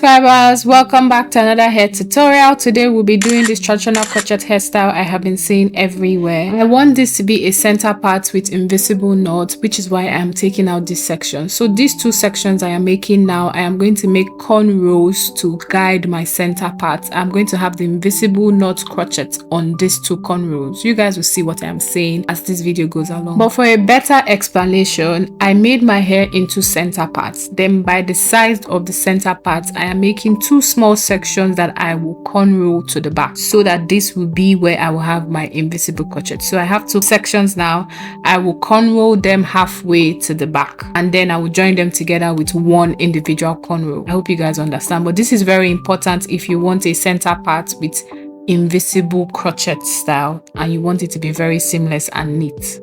Scribers, welcome back to another hair tutorial. Today we'll be doing this traditional crochet hairstyle I have been seeing everywhere. I want this to be a center part with invisible knots, which is why I'm taking out this section. So these two sections I am making now, I am going to make cornrows to guide my center part. I'm going to have the invisible knot crochet on these two cornrows. You guys will see what I'm saying as this video goes along. But for a better explanation, I made my hair into center parts. Then by the size of the center parts, I am making two small sections that I will cornrow to the back, so that this will be where I will have my invisible crochet. So I have two sections now. I will cornrow them halfway to the back, and then I will join them together with one individual cornrow. I hope you guys understand, but this is very important if you want a center part with invisible crochet style and you want it to be very seamless and neat.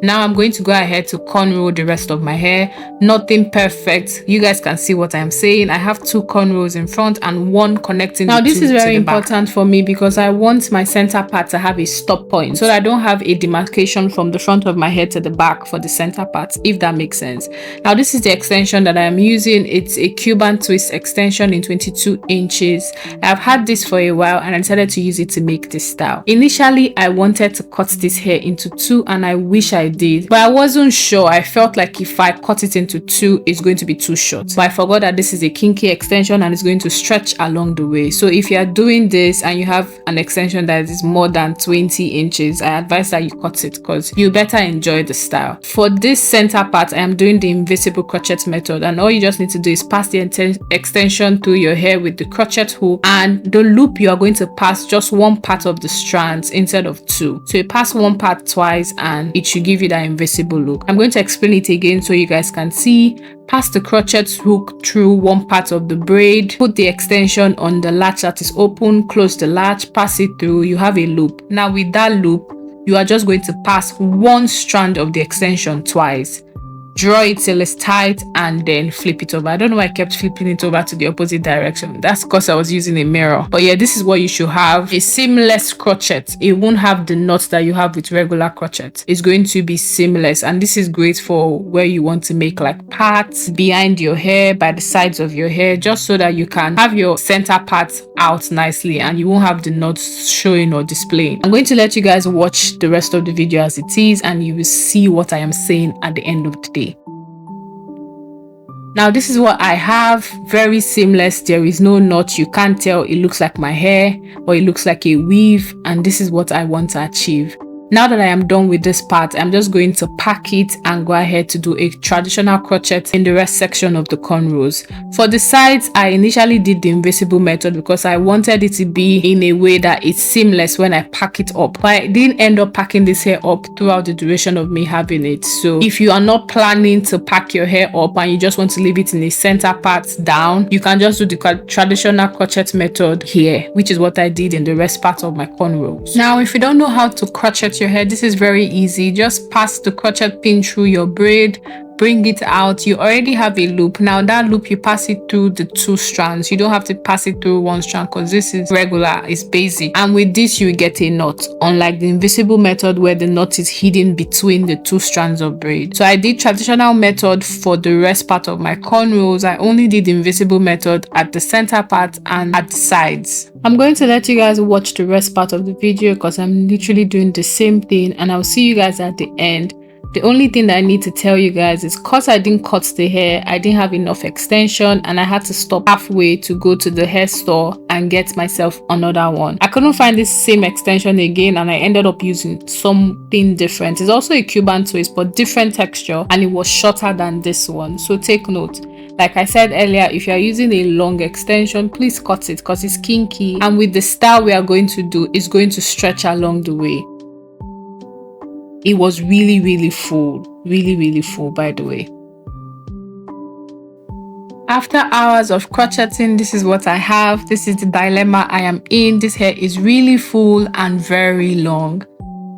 Now I'm going to go ahead to cornrow the rest of my hair. Nothing perfect. You guys can see what I'm saying. I have two cornrows in front and one connecting. Now this is very important for me because I want my center part to have a stop point, so that I don't have a demarcation from the front of my hair to the back for the center part, if that makes sense. Now this is the extension that I am using. It's a Cuban twist extension in 22 inches. I've had this for a while and I decided to use it to make this style. Initially I wanted to cut this hair into two, and I wish I did, but I wasn't sure. I felt like if I cut it into two, it's going to be too short. But I forgot that this is a kinky extension and it's going to stretch along the way. So if you are doing this and you have an extension that is more than 20 inches, I advise that you cut it because you better enjoy the style. For this center part, I am doing the invisible crochet method, and all you just need to do is pass the extension through your hair with the crochet hook, and the loop you are going to pass just one part of the strands instead of two. So you pass one part twice and it should give you that invisible look. I'm going to explain it again so you guys can see. Pass the crochet hook through one part of the braid, put the extension on the latch that is open, close the latch, pass it through, you have a loop. Now with that loop, you are just going to pass one strand of the extension twice. Draw it till it's tight and then flip it over. I don't know why I kept flipping it over to the opposite direction. That's because I was using a mirror. But yeah, this is what you should have. A seamless crochet. It won't have the knots that you have with regular crochet. It's going to be seamless, and this is great for where you want to make like parts behind your hair, by the sides of your hair, just so that you can have your center part out nicely and you won't have the knots showing or displaying. I'm going to let you guys watch the rest of the video as it is, and you will see what I am saying at the end of the day. Now this is what I have. Very seamless. There is no knot. You can't tell. It looks like my hair or it looks like a weave, and this is what I want to achieve. Now that I am done with this part, I'm just going to pack it and go ahead to do a traditional crochet in the rest section of the cornrows. For the sides, I initially did the invisible method because I wanted it to be in a way that it's seamless when I pack it up. But I didn't end up packing this hair up throughout the duration of me having it. So if you are not planning to pack your hair up and you just want to leave it in the center part down, you can just do the traditional crochet method here, which is what I did in the rest part of my cornrows. Now, if you don't know how to crochet your hair, this is very easy. Just pass the crochet pin through your braid, bring it out. You already have a loop. Now that loop, you pass it through the two strands. You don't have to pass it through one strand because this is regular, it's basic, and with this you get a knot, unlike the invisible method where the knot is hidden between the two strands of braid. So I did traditional method for the rest part of my cornrows. I only did the invisible method at the center part and at the sides. I'm going to let you guys watch the rest part of the video because I'm literally doing the same thing, and I'll see you guys at the end. The only thing that I need to tell you guys is because I didn't cut the hair, I didn't have enough extension and I had to stop halfway to go to the hair store and get myself another one. I couldn't find this same extension again and I ended up using something different. It's also a Cuban twist but different texture, and it was shorter than this one. So take note. Like I said earlier, if you are using a long extension, please cut it because it's kinky, and with the style we are going to do, it's going to stretch along the way. It was really full, really full, by the way. After hours of crocheting, this is what I have. This is the dilemma I am in. This hair is really full and very long.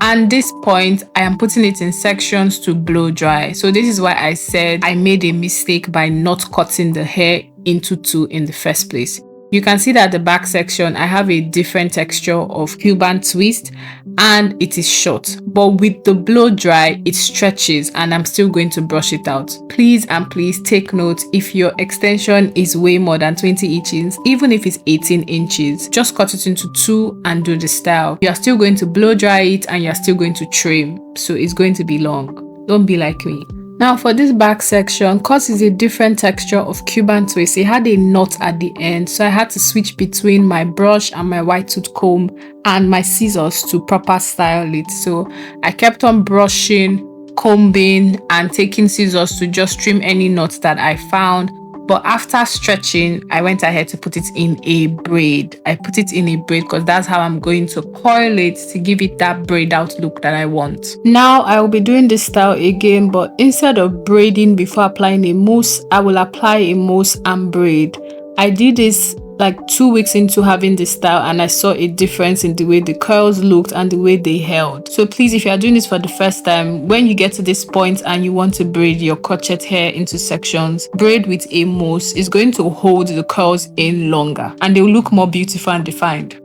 And this point, I am putting it in sections to blow dry. So this is why I said I made a mistake by not cutting the hair into two in the first place. You can see that at the back section, I have a different texture of Cuban twist and it is short. But with the blow dry, it stretches and I'm still going to brush it out. Please and please take note, if your extension is way more than 20 inches, even if it's 18 inches, just cut it into 2 and do the style. You are still going to blow dry it and you're still going to trim. So it's going to be long. Don't be like me. Now for this back section, cause it's a different texture of Cuban twist, it had a knot at the end, so I had to switch between my brush and my white tooth comb and my scissors to proper style it. So I kept on brushing, combing and taking scissors to just trim any knots that I found. But after stretching, I went ahead to put it in a braid. I put it in a braid because that's how I'm going to coil it to give it that braid out look that I want. Now I will be doing this style again, but instead of braiding before applying a mousse, I will apply a mousse and braid. I did this like 2 weeks into having this style and I saw a difference in the way the curls looked and the way they held. So please, if you are doing this for the first time, when you get to this point and you want to braid your crochet hair into sections, braid with a mousse. Is going to hold the curls in longer and they will look more beautiful and defined.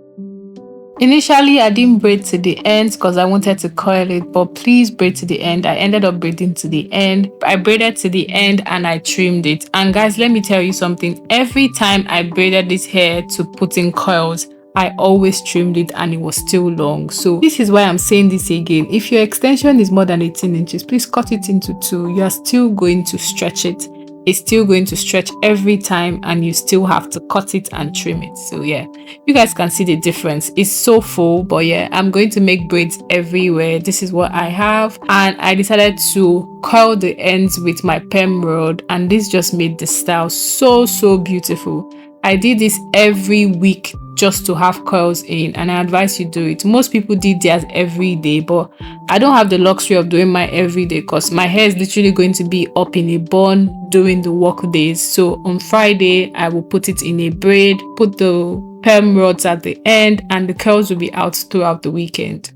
Initially, I didn't braid to the end because I wanted to coil it, but please braid to the end. I ended up braiding to the end. I braided to the end and I trimmed it. And guys, let me tell you something. Every time I braided this hair to put in coils, I always trimmed it and it was still long. So this is why I'm saying this again. If your extension is more than 18 inches, please cut it into 2. You are still going to stretch it. It's still going to stretch every time and you still have to cut it and trim it. So yeah, you guys can see the difference. It's so full, but yeah, I'm going to make braids everywhere. This is what I have, and I decided to curl the ends with my perm rod, and this just made the style so beautiful. I did this every week just to have curls in, and I advise you do it. Most people did theirs every day, but I don't have the luxury of doing my every day because my hair is literally going to be up in a bun during the work days. So on Friday I will put it in a braid, put the perm rods at the end, and the curls will be out throughout the weekend.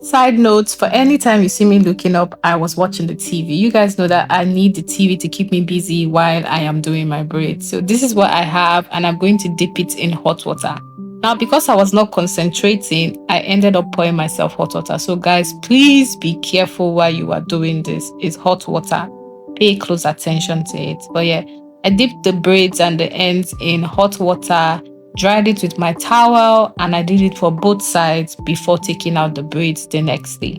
Side notes, for any time you see me looking up, I was watching the TV. You guys know that I need the TV to keep me busy while I am doing my braids. So this is what I have, and I'm going to dip it in hot water. Now, because I was not concentrating, I ended up pouring myself hot water. So guys, please be careful while you are doing this. It's hot water. Pay close attention to it. But yeah, I dipped the braids and the ends in hot water, dried it with my towel, and I did it for both sides before taking out the braids the next day.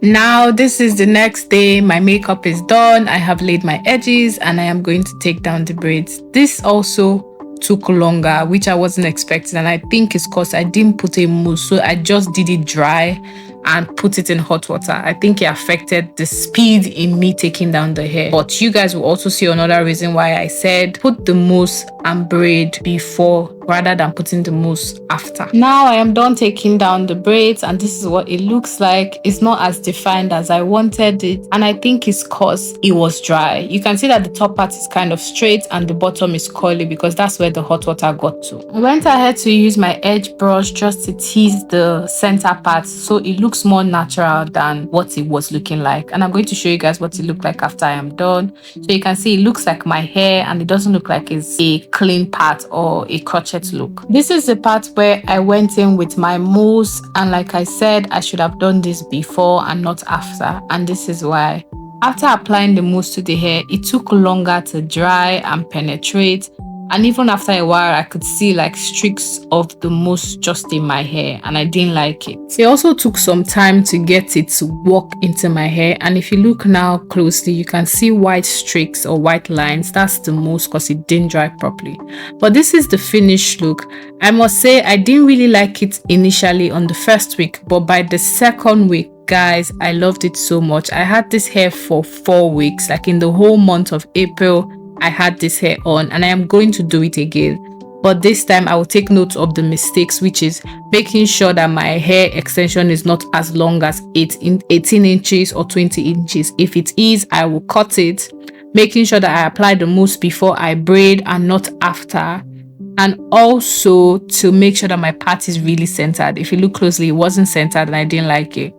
Now this is the next day. My makeup is done. I have laid my edges and I am going to take down the braids. This also took longer, which I wasn't expecting, and I think it's because I didn't put a mousse, so I just did it dry and put it in hot water. I think it affected the speed in me taking down the hair. But you guys will also see another reason why I said put the mousse and braid before rather than putting the mousse after. Now I am done taking down the braids, and this is what it looks like. It's not as defined as I wanted it, and I think it's because it was dry. You can see that the top part is kind of straight and the bottom is curly because that's where the hot water got to. I went ahead to use my edge brush just to tease the center part so it looks more natural than what it was looking like, and I'm going to show you guys what it looked like after I am done. So you can see it looks like my hair and it doesn't look like it's a clean part or a crochet look. This is the part where I went in with my mousse, and like I said, I should have done this before and not after, and this is why. After applying the mousse to the hair, it took longer to dry and penetrate, and even after a while I could see like streaks of the mousse just in my hair, and I didn't like it. It also took some time to get it to work into my hair, and if you look now closely, you can see white streaks or white lines. That's the mousse because it didn't dry properly. But this is the finished look. I must say I didn't really like it initially on the first week, but by the second week, guys, I loved it so much. I had this hair for 4 weeks, like in the whole month of April I had this hair on, and I am going to do it again, but this time I will take note of the mistakes, which is making sure that my hair extension is not as long as 18 inches or 20 inches. If it is, I will cut it, making sure that I apply the mousse before I braid and not after, and also to make sure that my part is really centered. If you look closely, it wasn't centered and I didn't like it.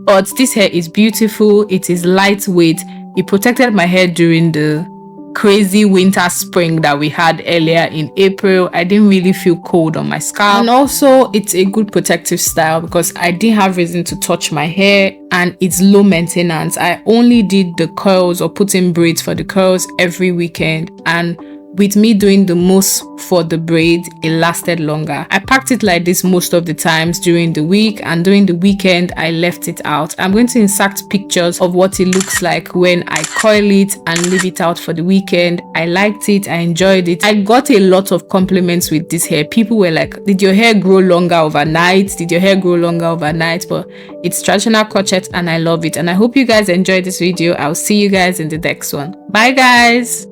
But this hair is beautiful. It is lightweight. It protected my hair during the crazy winter spring that we had earlier in April. I didn't really feel cold on my scalp, and also it's a good protective style because I didn't have reason to touch my hair, and it's low maintenance. I only did the curls or put in braids for the curls every weekend, and with me doing the most for the braid, it lasted longer. I packed it like this most of the times during the week, and during the weekend I left it out. I'm going to insert pictures of what it looks like when I coil it and leave it out for the weekend. I liked it, I enjoyed it. I got a lot of compliments with this hair. People were like, did your hair grow longer overnight? Did your hair grow longer overnight? But it's traditional crochet and I love it, and I hope you guys enjoyed this video. I'll see you guys in the next one. Bye guys.